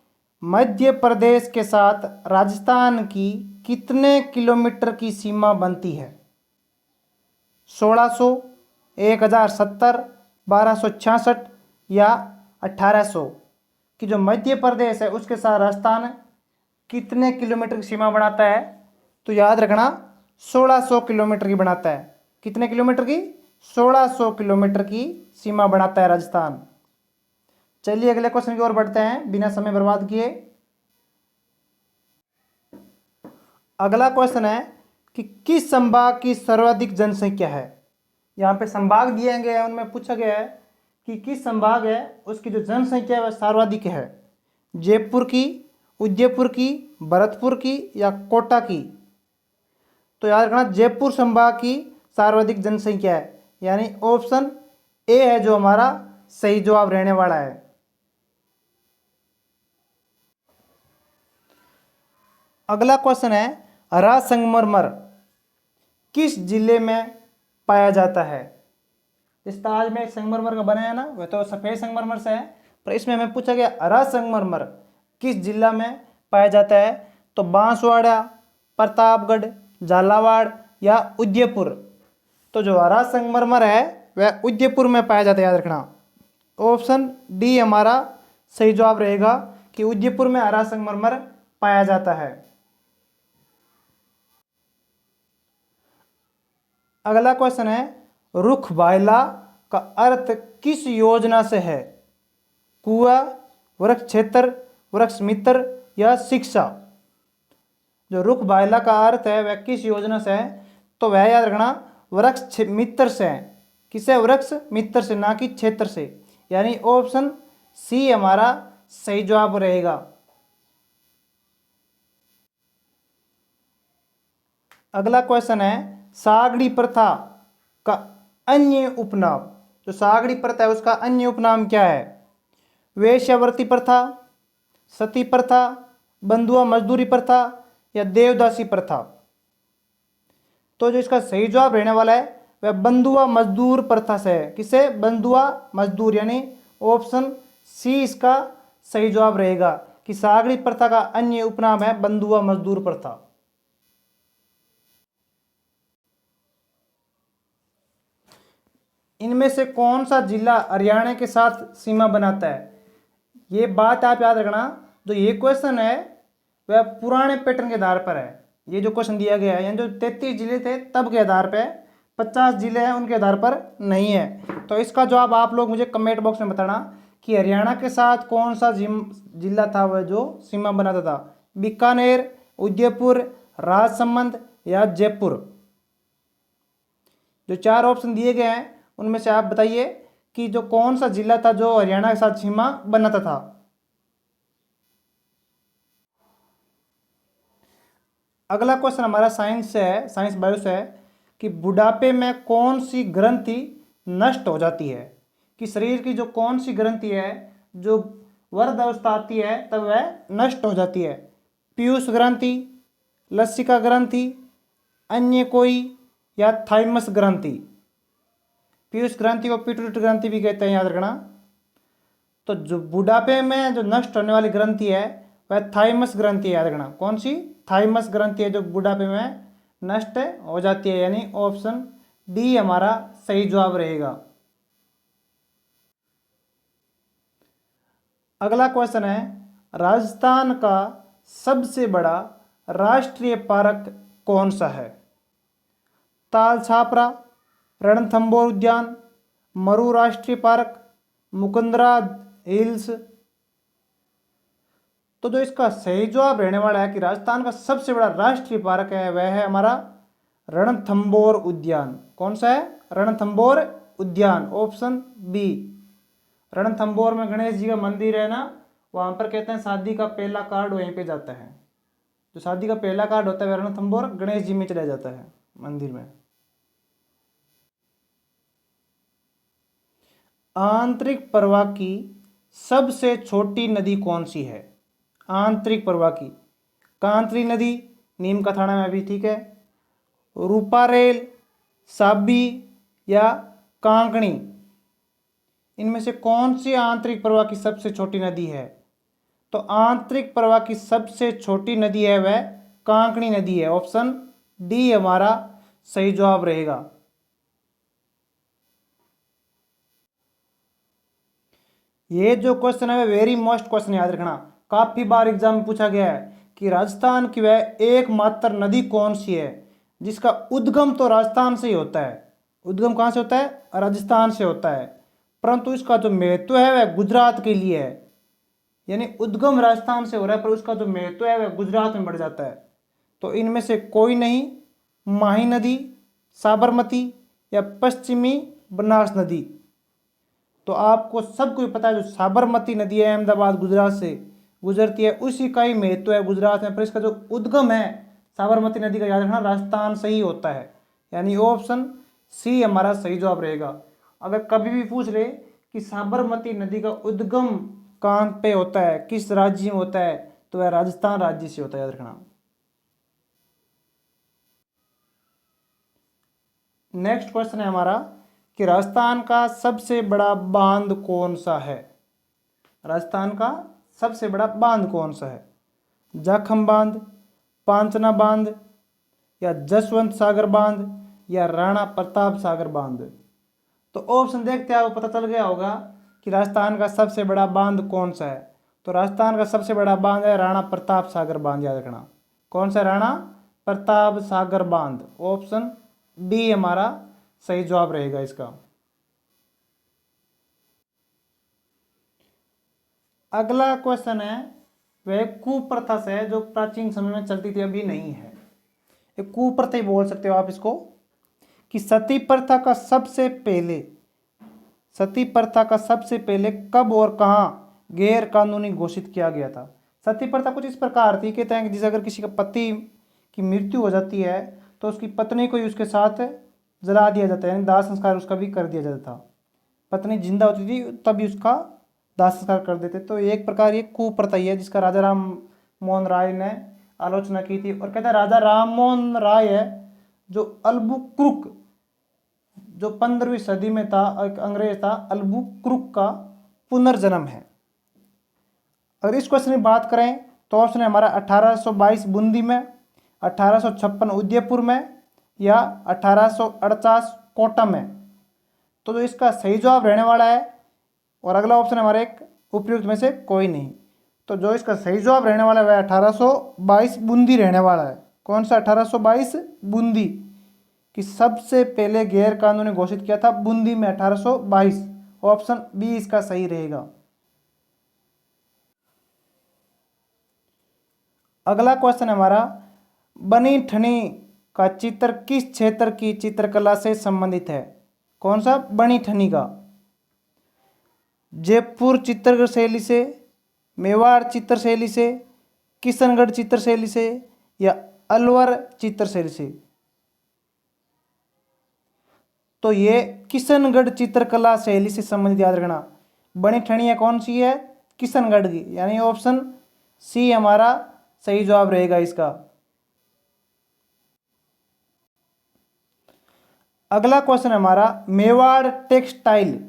मध्य प्रदेश के साथ राजस्थान की कितने किलोमीटर की सीमा बनती है? 1600, 1070, 1266 या 1800? कि जो मध्य प्रदेश है उसके साथ राजस्थान कितने किलोमीटर की सीमा बनाता है? तो याद रखना 1600 किलोमीटर की बनाता है। कितने किलोमीटर की? 1600 किलोमीटर की सीमा बनाता है राजस्थान। चलिए अगले क्वेश्चन की ओर बढ़ते हैं बिना समय बर्बाद किए। अगला क्वेश्चन है कि किस संभाग की सर्वाधिक जनसंख्या है? यहाँ पे संभाग दिए गए हैं, उनमें पूछा गया है कि किस संभाग है उसकी जो जनसंख्या है वह सर्वाधिक है। जयपुर की, उदयपुर की, भरतपुर की या कोटा की? तो याद रखना जयपुर संभाग की सर्वाधिक जनसंख्या है, यानी ऑप्शन ए है जो हमारा सही जवाब रहने वाला है। अगला क्वेश्चन है, हरा संगमरमर किस जिले में पाया जाता है? इस ताज में संगमरमर का बना है ना, वह तो सफेद संगमरमर से है, पर इसमें हमें पूछा गया हरा संगमरमर किस जिला में पाया जाता है? तो बांसवाड़ा, प्रतापगढ़, झालावाड़ या उदयपुर? तो जो हरा संगमरमर है वह उदयपुर में पाया जाता है, याद रखना। ऑप्शन डी हमारा सही जवाब रहेगा कि उदयपुर में हरा संगमरमर पाया जाता है। अगला क्वेश्चन है, रुख बायला का अर्थ किस योजना से है? कुआ, वृक्ष क्षेत्र, वृक्ष मित्र या शिक्षा? जो रुख बायला का अर्थ है वह किस योजना से है? तो वह याद रखना वृक्ष मित्र से है। किसे? वृक्ष मित्र से, ना कि क्षेत्र से, यानी ऑप्शन सी हमारा सही जवाब रहेगा। अगला क्वेश्चन है, सागड़ी प्रथा का अन्य उपनाम, जो सागड़ी प्रथा है उसका अन्य उपनाम क्या है? वेश्यावृत्ति प्रथा, सती प्रथा, बंधुआ मजदूरी प्रथा या देवदासी प्रथा? तो जो इसका सही जवाब रहने वाला है वह बंधुआ मजदूर प्रथा से है। किसे? बंधुआ मजदूर, यानी ऑप्शन सी इसका सही जवाब रहेगा कि सागड़ी प्रथा का अन्य उपनाम है बंधुआ मजदूर प्रथा। इनमें से कौन सा जिला हरियाणा के साथ सीमा बनाता है? ये बात आप याद रखना, जो ये क्वेश्चन है वह पुराने पैटर्न के आधार पर है। ये जो क्वेश्चन दिया गया है, यानी जो 33 जिले थे तब के आधार पर, 50 जिले हैं उनके आधार पर नहीं है। तो इसका जवाब आप लोग मुझे कमेंट बॉक्स में बताना कि हरियाणा के साथ कौन सा जिला था वह जो सीमा बनाता था। बीकानेर, उदयपुर, राजसमंद या जयपुर? जो 4 ऑप्शन दिए गए हैं उनमें से आप बताइए कि जो कौन सा जिला था जो हरियाणा के साथ सीमा बनाता था। अगला क्वेश्चन हमारा साइंस से है, साइंस बायो से है कि बुढ़ापे में कौन सी ग्रंथि नष्ट हो जाती है, कि शरीर की जो कौन सी ग्रंथि है जो वृद्ध अवस्था आती है तब वह नष्ट हो जाती है। पीयूष ग्रंथि, लसिका ग्रंथि, अन्य कोई, या थाइमस ग्रंथि। पीयूष ग्रंथि को पिट्यूटरी ग्रंथि भी कहते हैं, याद रखना। तो जो बुढ़ापे में जो नष्ट होने वाली ग्रंथि है वह थाइमस ग्रंथि है, याद रखना। कौन सी? थाइमस ग्रंथि है जो बुढ़ापे में नष्ट हो जाती है, यानी ऑप्शन डी हमारा सही जवाब रहेगा। अगला क्वेश्चन है, राजस्थान का सबसे बड़ा राष्ट्रीय पार्क कौन सा है? ताल छापरा, रणथंभौर उद्यान, मरु राष्ट्रीय पार्क, मुकुंदरा हिल्स। तो जो इसका सही जवाब रहने वाला है कि राजस्थान का सबसे बड़ा राष्ट्रीय पार्क है वह है हमारा रणथंभौर उद्यान। कौन सा है? रणथंभौर उद्यान, ऑप्शन बी। रणथंभौर में गणेश जी का मंदिर है ना, वहां पर कहते हैं शादी का पहला कार्ड वहीं पे जाता है। जो शादी का पहला कार्ड होता है रणथंभौर गणेश जी में चला जाता है मंदिर में। आंतरिक प्रवाह की सबसे छोटी नदी कौन सी है? आंतरिक प्रवाह की, कांतरी नदी, नीम का थाना में भी ठीक है, रूपारेल, साबी, या कांकणी। इनमें से कौन सी आंतरिक प्रवाह की सबसे छोटी नदी है? तो आंतरिक प्रवाह की सबसे छोटी नदी है वह कांकणी नदी है, ऑप्शन डी हमारा सही जवाब रहेगा। ये जो क्वेश्चन है वेरी मोस्ट क्वेश्चन, याद रखना। काफी बार एग्जाम में पूछा गया है कि राजस्थान की वह एकमात्र नदी कौन सी है जिसका उद्गम तो राजस्थान से ही होता है। उद्गम कहाँ से होता है? राजस्थान से होता है, परंतु इसका जो महत्व है वह गुजरात के लिए है। यानी उद्गम राजस्थान से हो रहा है पर उसका जो महत्व है वह गुजरात में बढ़ जाता है। तो इनमें से कोई नहीं, माही नदी, साबरमती, या पश्चिमी बनास नदी। तो आपको सबको पता है जो साबरमती नदी है अहमदाबाद गुजरात से गुजरती है, उसी का ही महत्व है गुजरात में, पर इसका जो उद्गम है साबरमती नदी का, याद रखना, राजस्थान से ही होता है। यानी ऑप्शन सी हमारा सही जवाब रहेगा। अगर कभी भी पूछ ले कि साबरमती नदी का उद्गम कहाँ पे होता है, किस राज्य में होता है, तो वह राजस्थान राज्य से होता है, याद रखना। नेक्स्ट क्वेश्चन है हमारा कि राजस्थान का सबसे बड़ा बांध कौन सा है? राजस्थान का सबसे बड़ा बांध कौन सा है? जाखम बांध, पांचना बांध, या जसवंत सागर बांध, या राणा प्रताप सागर बांध। तो ऑप्शन देखते हैं आपको पता चल गया होगा कि राजस्थान का सबसे बड़ा बांध कौन सा है। तो राजस्थान का सबसे बड़ा बांध है राणा प्रताप सागर बांध, याद रखना। कौन सा? राणा प्रताप सागर बांध, ऑप्शन डी हमारा सही जवाब रहेगा इसका। अगला क्वेश्चन है वह कुप्रथा से है जो प्राचीन समय में चलती थी, अभी नहीं है। एक कुप्रथा ही बोल सकते हो आप इसको, कि सती प्रथा का सबसे पहले कब और कहाँ गैर कानूनी घोषित किया गया था? सती प्रथा कुछ इस प्रकार थी, कहते हैं कि जैसे अगर किसी का पति की मृत्यु हो जाती है तो उसकी पत्नी को ही उसके साथ जला दिया जाता है, यानी दाह संस्कार उसका भी कर दिया जाता था। पत्नी जिंदा होती थी तभी उसका दाह संस्कार कर देते। तो एक प्रकार ये कुप्रथा ही है जिसका राजा राम मोहन राय ने आलोचना की थी। और कहते हैं राजा राम मोहन राय है जो अल्बुक्रुक, जो 15वीं सदी में था, एक अंग्रेज था, अल्बुक्रुक का पुनर्जन्म है। अगर इस क्वेश्चन की बात करें तो ऑप्शन है हमारा 1822 बूंदी में, 1856 उदयपुर में, या 1848 कोटा में। तो जो इसका सही जवाब रहने वाला है, और अगला ऑप्शन हमारे एक उपयुक्त में से कोई नहीं, तो जो इसका सही जवाब रहने वाला है वह 1822 बूंदी रहने वाला है। कौन सा? 1822 बूंदी, कि सबसे पहले गैर कानूनी घोषित किया था बूंदी में 1822, ऑप्शन बी इसका सही रहेगा। अगला क्वेश्चन हमारा, बनी ठनी का चित्र किस क्षेत्र की चित्रकला से संबंधित है? कौन सा? बनी ठनी का। जयपुर चित्रकला शैली से, मेवाड़ चित्र शैली से, किशनगढ़ चित्र शैली से, या अलवर चित्रशैली से। तो ये किशनगढ़ चित्रकला शैली से संबंधित याद रखना। बनी ठणिया कौन सी है? किशनगढ़ की, यानी ऑप्शन सी हमारा सही जवाब रहेगा इसका। अगला क्वेश्चन है हमारा Mewar textile.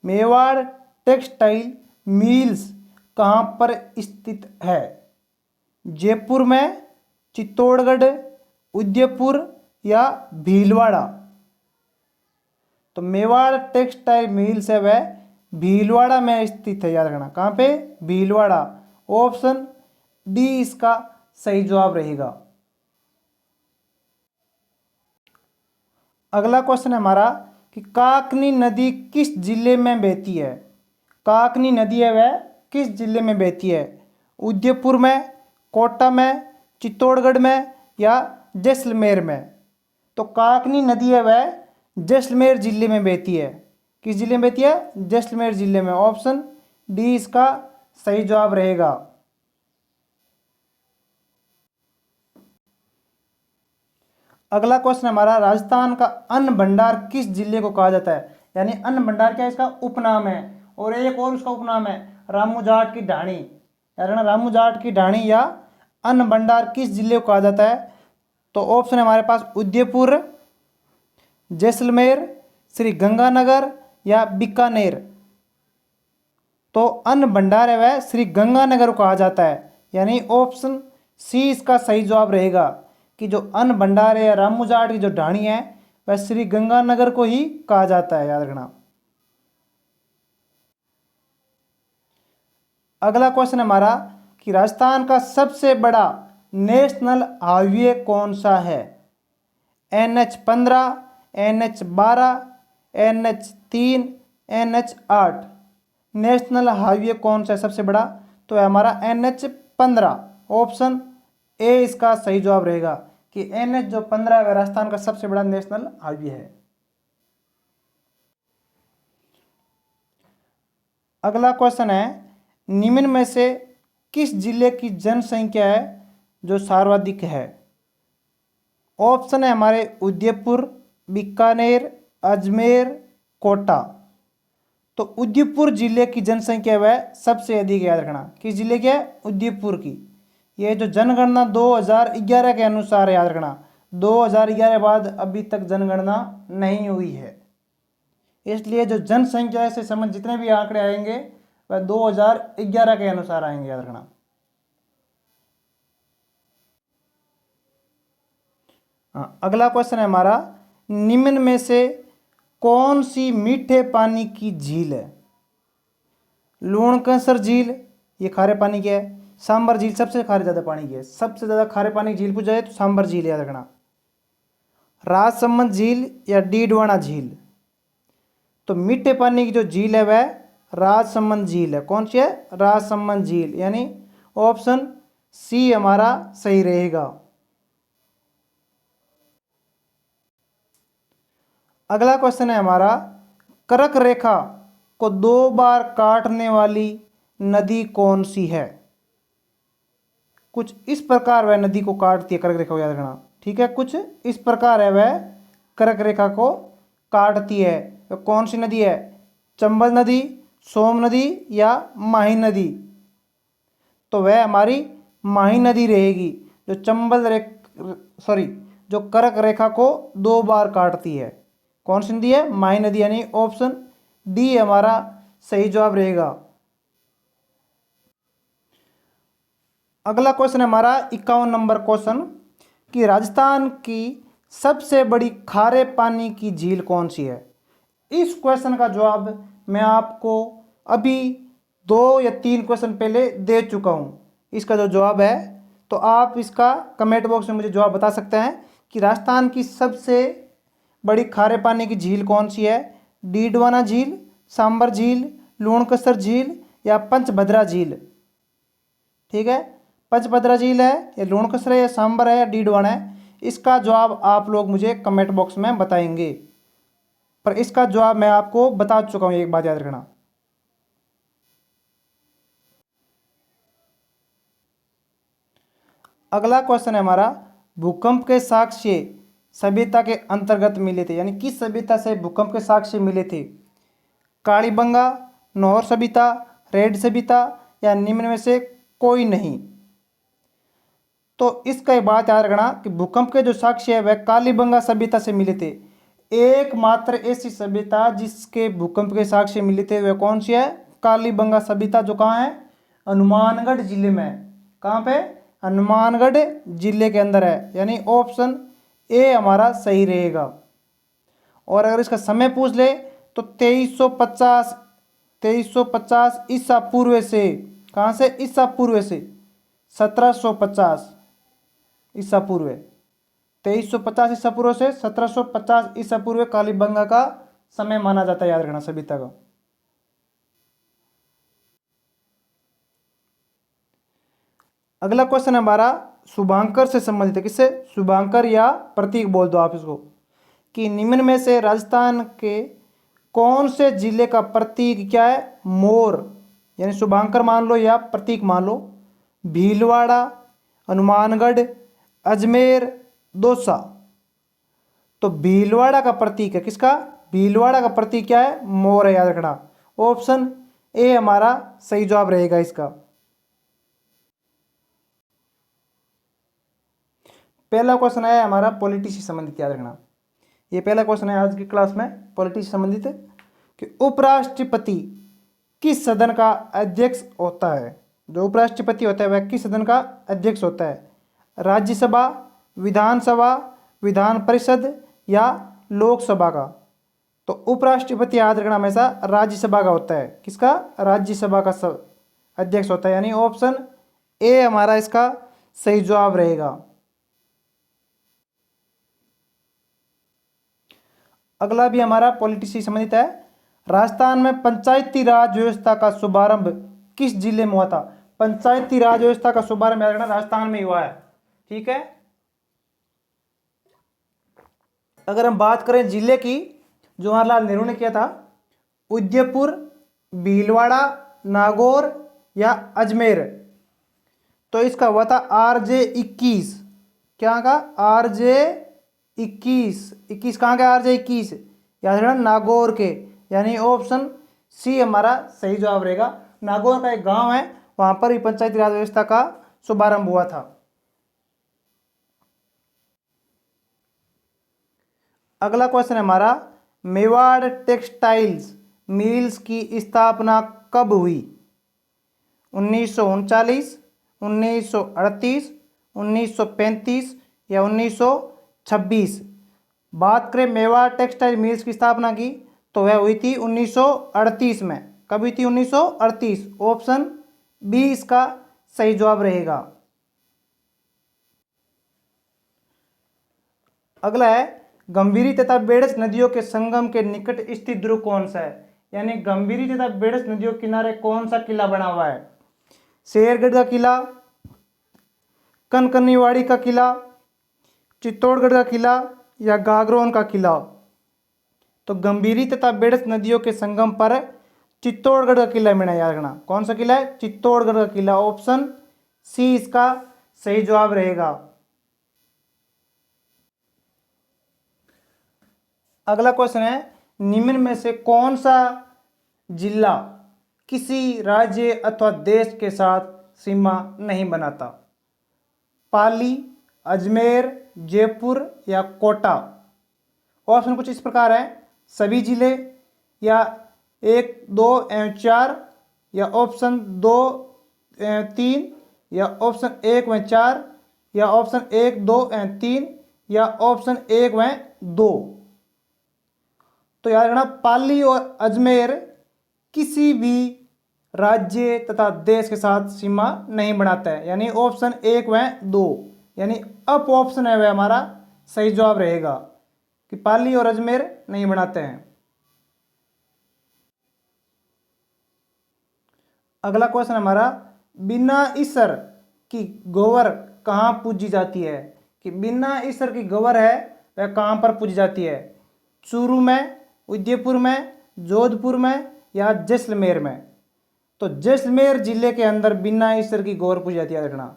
Mewar textile mills कहाँ पर स्थित है? जयपुर में, चित्तौड़गढ़, उदयपुर या भीलवाड़ा? तो मेवाड़ टेक्सटाइल मिल्स है वह भीलवाड़ा में स्थित है, याद रखना। कहाँ पे? भीलवाड़ा। ऑप्शन डी इसका सही जवाब रहेगा। अगला क्वेश्चन है हमारा कि काकनी नदी किस जिले में बहती है? काकनी नदी है वह किस जिले में बहती है? उदयपुर में, कोटा में, चित्तौड़गढ़ में या जैसलमेर में? तो काकनी नदी है वह जैसलमेर जिले में बहती है। किस जिले में बहती है? जैसलमेर जिले में। ऑप्शन डी इसका सही जवाब रहेगा। अगला क्वेश्चन हमारा राजस्थान का अन्न भंडार किस जिले को कहा जाता है? यानी अन्न भंडार क्या है? इसका उपनाम है। और एक और उसका उपनाम है रामू जाट की ढाणी, यार ना, रामू जाट की ढाणी या अन्न भंडार किस जिले को कहा जाता है? तो ऑप्शन है हमारे पास उदयपुर, जैसलमेर, श्री गंगानगर या बीकानेर? तो अन्न भंडार है वह श्री गंगानगर को कहा जाता है, यानी ऑप्शन सी इसका सही जवाब रहेगा कि जो अन्न भंडार है या रामू जाट की जो ढाणी है वह श्री गंगानगर को ही कहा जाता है, याद रखना। अगला क्वेश्चन हमारा कि राजस्थान का सबसे बड़ा नेशनल हाईवे कौन सा है? NH15, NH12, NH3, NH8? National highway कौन सा है सबसे बड़ा? तो है हमारा NH15। ऑप्शन ए इसका सही जवाब रहेगा कि NH जो 15 है राजस्थान का सबसे बड़ा नेशनल हाईवे है। अगला क्वेश्चन है निम्न में से किस जिले की जनसंख्या है जो सर्वाधिक है? ऑप्शन है हमारे उदयपुर, बीकानेर, अजमेर, कोटा। तो उदयपुर जिले की जनसंख्या वह सबसे अधिक, याद रखना। किस जिले की है? उदयपुर की। ये जो जनगणना 2011 के अनुसार, याद रखना, 2011 बाद अभी तक जनगणना नहीं हुई है, इसलिए जो जनसंख्या से संबंधित जितने भी आंकड़े आएंगे वह 2011 के अनुसार आएंगे, याद रखना। अगला क्वेश्चन है हमारा निम्न में से कौन सी मीठे पानी की झील है? लूणकसर झील, ये खारे पानी की है। सांबर झील सबसे खारे ज़्यादा पानी की है। सबसे ज़्यादा खारे पानी की झील पूछ जाए तो सांबर झील, याद रखना। राजसमंद झील या डीडवाना झील? तो मीठे पानी की जो झील है वह राजसमंद झील है। कौन सी है? राजसमंद झील, यानी ऑप्शन सी हमारा सही रहेगा। अगला क्वेश्चन है हमारा कर्क रेखा को 2 बार काटने वाली नदी कौन सी है? कुछ इस प्रकार वह नदी को काटती है, कर्क रेखा को, याद रखना। ठीक है, कुछ इस प्रकार है वह कर्क रेखा को काटती है। तो कौन सी नदी है? चंबल नदी, सोम नदी या माही नदी? तो वह हमारी माही नदी रहेगी, जो जो कर्क रेखा को 2 बार काटती है। कौन सी नदी है? माही नदी, यानी ऑप्शन डी हमारा सही जवाब रहेगा। अगला क्वेश्चन है हमारा 51 नंबर क्वेश्चन कि राजस्थान की सबसे बड़ी खारे पानी की झील कौन सी है? इस क्वेश्चन का जवाब मैं आपको अभी 2 या 3 क्वेश्चन पहले दे चुका हूँ। इसका जो जवाब है तो आप इसका कमेंट बॉक्स में मुझे जवाब बता सकते हैं कि राजस्थान की सबसे बड़ी खारे पानी की झील कौन सी है? डीडवाना झील, सांबर झील, लूणकसर झील या पंचभद्रा झील? ठीक है, पंचभद्रा झील है या लूणकसर है या सांबर है या डीडवाना है? इसका जवाब आप लोग मुझे कमेंट बॉक्स में बताएंगे, पर इसका जवाब मैं आपको बता चुका हूँ, एक बात याद रखना। अगला क्वेश्चन है हमारा, भूकंप के साक्ष्य सभ्यता के अंतर्गत मिले थे, यानी किस सभ्यता से भूकंप के साक्ष्य मिले थे? कालीबंगा, नौहर सभ्यता, रेड सभ्यता या निम्न में से कोई नहीं। तो इसका एक बात याद रखना कि भूकंप के जो साक्ष्य है वह कालीबंगा सभ्यता से मिले थे। एकमात्र ऐसी सभ्यता जिसके भूकंप के साक्ष्य मिले थे वह कौन सी है? कालीबंगा सभ्यता, जो कहाँ है? हनुमानगढ़ जिले में। कहाँ पे? हनुमानगढ़ जिले के अंदर है, यानी ऑप्शन ए हमारा सही रहेगा। और अगर इसका समय पूछ ले तो 2350 ईसा पूर्व से, कहाँ से? ईसा पूर्व से 1750 ईसा पूर्व, 2350 ईसा पूर्व से 1750 ईसा पूर्व कालीबंगा का समय माना जाता है, याद रखना सभ्यता का। अगला क्वेश्चन हमारा शुभांकर से संबंधित है। किससे? शुभांकर या प्रतीक बोल दो आप इसको, कि निम्न में से राजस्थान के कौन से जिले का प्रतीक क्या है? मोर, यानी शुभांकर मान लो या प्रतीक मान लो। भीलवाड़ा, हनुमानगढ़, अजमेर, दौसा। तो भीलवाड़ा का प्रतीक है किसका? भीलवाड़ा का प्रतीक क्या है? मोर है, याद रखना। ऑप्शन ए हमारा सही जवाब रहेगा इसका। पहला क्वेश्चन है हमारा पॉलिटी से संबंधित, याद रखना। ये पहला क्वेश्चन है आज की क्लास में पॉलिटी से संबंधित, कि उपराष्ट्रपति किस सदन का अध्यक्ष होता है? जो उपराष्ट्रपति होता है वह किस सदन का अध्यक्ष होता है? राज्यसभा, विधानसभा, विधान परिषद या लोकसभा का? तो उपराष्ट्रपति याद रखना हमेशा राज्यसभा का होता है। किसका? राज्यसभा का अध्यक्ष होता है, यानी ऑप्शन ए हमारा इसका सही जवाब रहेगा। अगला भी हमारा पॉलिटी से संबंधित है। राजस्थान में पंचायती राज व्यवस्था का शुभारंभ किस जिले में हुआ था? पंचायती राज व्यवस्था का शुभारंभ याद रखना राजस्थान में हुआ है, ठीक है। अगर हम बात करें जिले की, जवाहरलाल नेहरू ने किया था, उदयपुर, भीलवाड़ा, नागौर या अजमेर? तो इसका हुआ था RJ21। क्या का? RJ21 कहाँ का? RJ21 याद रखना नागौर के, यानी ऑप्शन सी हमारा सही जवाब रहेगा। नागौर का एक गांव है, वहां पर ही पंचायती राज व्यवस्था का शुभारंभ हुआ था। अगला क्वेश्चन है हमारा, मेवाड़ टेक्सटाइल्स मिल्स की स्थापना कब हुई? 1939, 1938, 1935 या 1926? बात करें मेवाड़ टेक्सटाइल मिल्स की स्थापना की तो वह हुई थी 1938 में। कब हुई थी? 1938। ऑप्शन बी इसका सही जवाब रहेगा। अगला है, गंभीरी तथा बेड़स नदियों के संगम के निकट स्थित दुर्ग कौन सा है? यानी गंभीरी तथा बेड़स नदियों के किनारे कौन सा किला बना हुआ है? शेरगढ़ का किला, कनकनीवाड़ी का किला, चित्तौड़गढ़ का किला या गागरोन का किला? तो गंभीरी तथा बेड़स नदियों के संगम पर चित्तौड़गढ़ का किला बना, याद रखना। कौन सा किला है? चित्तौड़गढ़ का किला। ऑप्शन सी इसका सही जवाब रहेगा। अगला क्वेश्चन है, निम्न में से कौन सा जिला किसी राज्य अथवा देश के साथ सीमा नहीं बनाता? पाली, अजमेर, जयपुर या कोटा? ऑप्शन कुछ इस प्रकार है, सभी जिले, या 1, 2 एवं 4, या ऑप्शन 2 एवं 3, या ऑप्शन 1 व 4, या ऑप्शन 1, 2 एवं 3, या ऑप्शन 1 व 2? तो याद रखना पाली और अजमेर किसी भी राज्य तथा देश के साथ सीमा नहीं बनाता है, यानी ऑप्शन 1 व 2, यानी अप ऑप्शन है वह हमारा सही जवाब रहेगा कि पाली और अजमेर नहीं बनाते हैं। अगला क्वेश्चन हमारा, बिना ईसर की गौर कहाँ पूजी जाती है? कि बिना ईसर की गौर है वह कहाँ पर पूजी जाती है? चूरू में, उदयपुर में, जोधपुर में या जैसलमेर में? तो जैसलमेर जिले के अंदर बिना ईसर की गौर पूजी जाती है, रखना।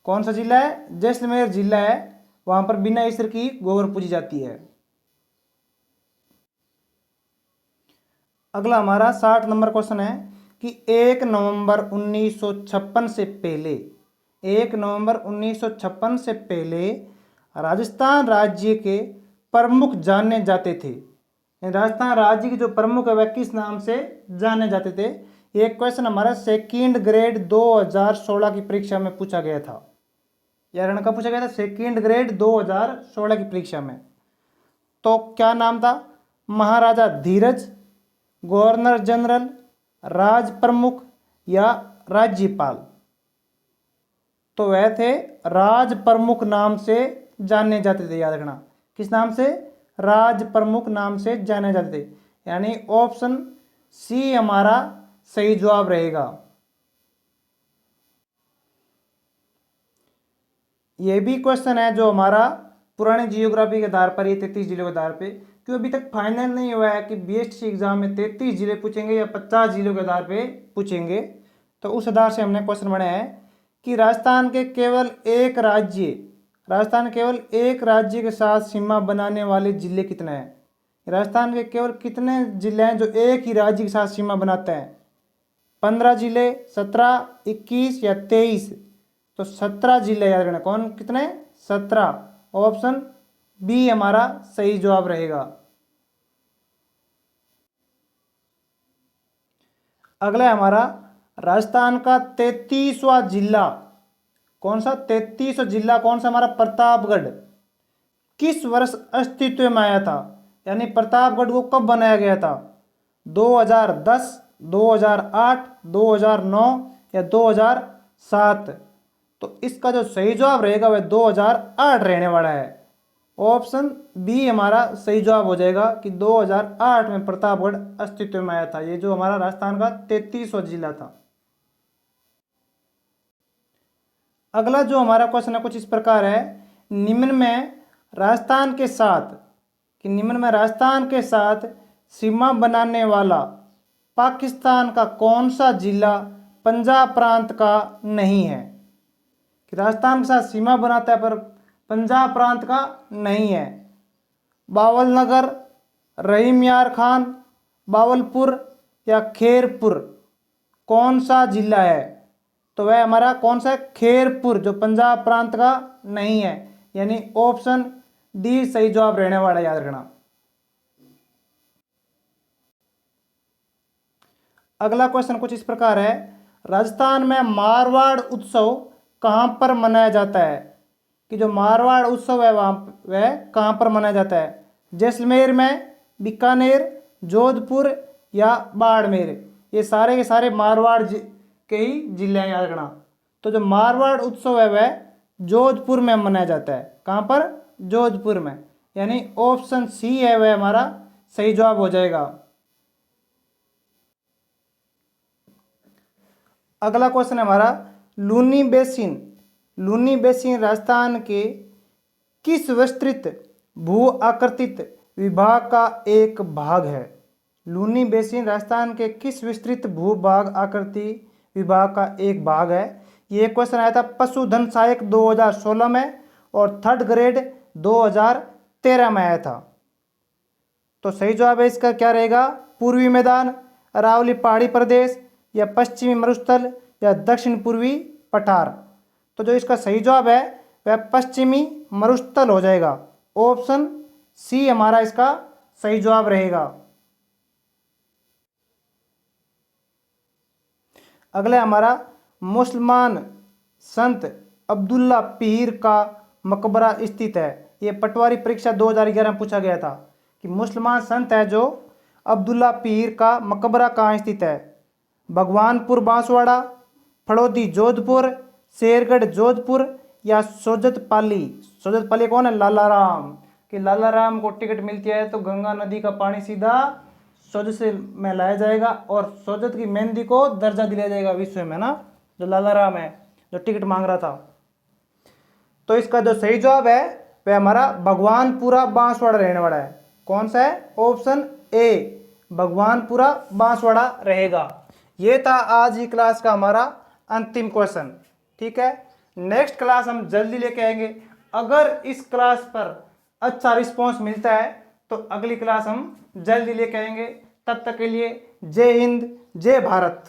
कौन सा जिला है? जैसलमेर जिला है, वहां पर बिना ईश्वर की गोबर पूजी जाती है। अगला हमारा 60 नंबर क्वेश्चन है कि 1 नवंबर 1956 से पहले 1 नवंबर 1956 से पहले राजस्थान राज्य के प्रमुख जाने जाते थे। राजस्थान राज्य के जो प्रमुख है वह किस नाम से जाने जाते थे? ये क्वेश्चन हमारा सेकंड ग्रेड 2016 की परीक्षा में पूछा गया था। यार का पूछा गया था सेकंड ग्रेड 2016 की परीक्षा में। तो क्या नाम था? महाराजा धीरज, गवर्नर जनरल, राज प्रमुख या राज्यपाल? तो वह थे राज प्रमुख नाम से जाने जाते थे। याद रखना, किस नाम से? राज प्रमुख नाम से जाने जाते थे। यानी ऑप्शन सी हमारा सही जवाब रहेगा। यह भी क्वेश्चन है जो हमारा पुराने जियोग्राफी के आधार पर, ये 33 जिलों के आधार पे, क्योंकि अभी तक फाइनल नहीं हुआ है कि बीएसटी एग्जाम में 33 जिले पूछेंगे या 50 जिलों के आधार पे पूछेंगे। तो उस आधार से हमने क्वेश्चन बनाया है कि राजस्थान के केवल एक राज्य के साथ सीमा बनाने वाले जिले कितने हैं? राजस्थान के केवल कितने जिले हैं जो एक ही राज्य के साथ सीमा बनाते हैं? 15 जिले, 17, 21 या 23? तो 17 जिले याद रखना। कौन कितने? 17। ऑप्शन बी हमारा सही जवाब रहेगा। अगला हमारा राजस्थान का 33वां जिला कौन सा? 33वां जिला कौन सा? हमारा प्रतापगढ़। किस वर्ष अस्तित्व में आया था? यानी प्रतापगढ़ को कब बनाया गया था? 2010, 2008, 2009 या 2007? तो इसका जो सही जवाब रहेगा वह 2008 रहने वाला है। ऑप्शन बी हमारा सही जवाब हो जाएगा कि 2008 में प्रतापगढ़ अस्तित्व में आया था। ये जो हमारा राजस्थान का 33वां जिला था। अगला जो हमारा क्वेश्चन है कुछ इस प्रकार है, निम्न में राजस्थान के साथ सीमा बनाने वाला पाकिस्तान का कौन सा जिला पंजाब प्रांत का नहीं है? कि राजस्थान के साथ सीमा बनाता है पर पंजाब प्रांत का नहीं है। बावल नगर, रहीम यार खान, बावलपुर या खेरपुर? कौन सा जिला है? तो वह हमारा कौन सा है? खेरपुर, जो पंजाब प्रांत का नहीं है। यानी ऑप्शन डी सही जवाब रहने वाला, याद रखना। अगला क्वेश्चन कुछ इस प्रकार है, राजस्थान में मारवाड़ उत्सव कहां पर मनाया जाता है? कि जो मारवाड़ उत्सव है वह कहां पर मनाया जाता है? जैसलमेर में, बीकानेर, जोधपुर या बाड़मेर? ये सारे के सारे मारवाड़ के ही जिले हैं, याद रखना। तो जो मारवाड़ उत्सव है वह जोधपुर में मनाया जाता है। कहां पर? जोधपुर में। यानी ऑप्शन सी है वह हमारा सही जवाब हो जाएगा। अगला क्वेश्चन है हमारा लूनी बेसिन राजस्थान के किस विस्तृत भू आकृतित विभाग का एक भाग है? लूनी बेसिन राजस्थान के किस विस्तृत भू भाग आकृति विभाग का एक भाग है? ये क्वेश्चन आया था पशुधन सहायक 2016 में और थर्ड ग्रेड 2013 में आया था। तो सही जवाब है इसका क्या रहेगा? पूर्वी मैदान, अरावली पहाड़ी प्रदेश या पश्चिमी मरुस्थल या दक्षिण पूर्वी पठार? तो जो इसका सही जवाब है वह पश्चिमी मरुस्थल हो जाएगा। ऑप्शन सी हमारा इसका सही जवाब रहेगा। अगला हमारा मुसलमान संत अब्दुल्ला पीर का मकबरा स्थित है। ये पटवारी परीक्षा 2011 में पूछा गया था कि मुसलमान संत है जो अब्दुल्ला पीर का मकबरा कहाँ स्थित है? भगवानपुर बांसवाड़ा, फड़ौदी जोधपुर, शेरगढ़ जोधपुर या सोजतपाली कौन है? लालाराम। कि लालाराम को टिकट मिलती है तो गंगा नदी का पानी सीधा सोजत से में लाया जाएगा और सोजत की मेहंदी को दर्जा दिया जाएगा विश्व में ना, जो लालाराम है जो टिकट मांग रहा था। तो इसका जो सही जवाब है वह हमारा भगवानपुरा बांसवाड़ा रहने वाला है। कौन सा है? ऑप्शन ए भगवानपुरा बांसवाड़ा रहेगा। ये था आज की क्लास का हमारा अंतिम क्वेश्चन। ठीक है, नेक्स्ट क्लास हम जल्दी लेके आएंगे। अगर इस क्लास पर अच्छा रिस्पॉन्स मिलता है तो अगली क्लास हम जल्दी लेके आएंगे। तब तक के लिए जय हिंद, जय भारत।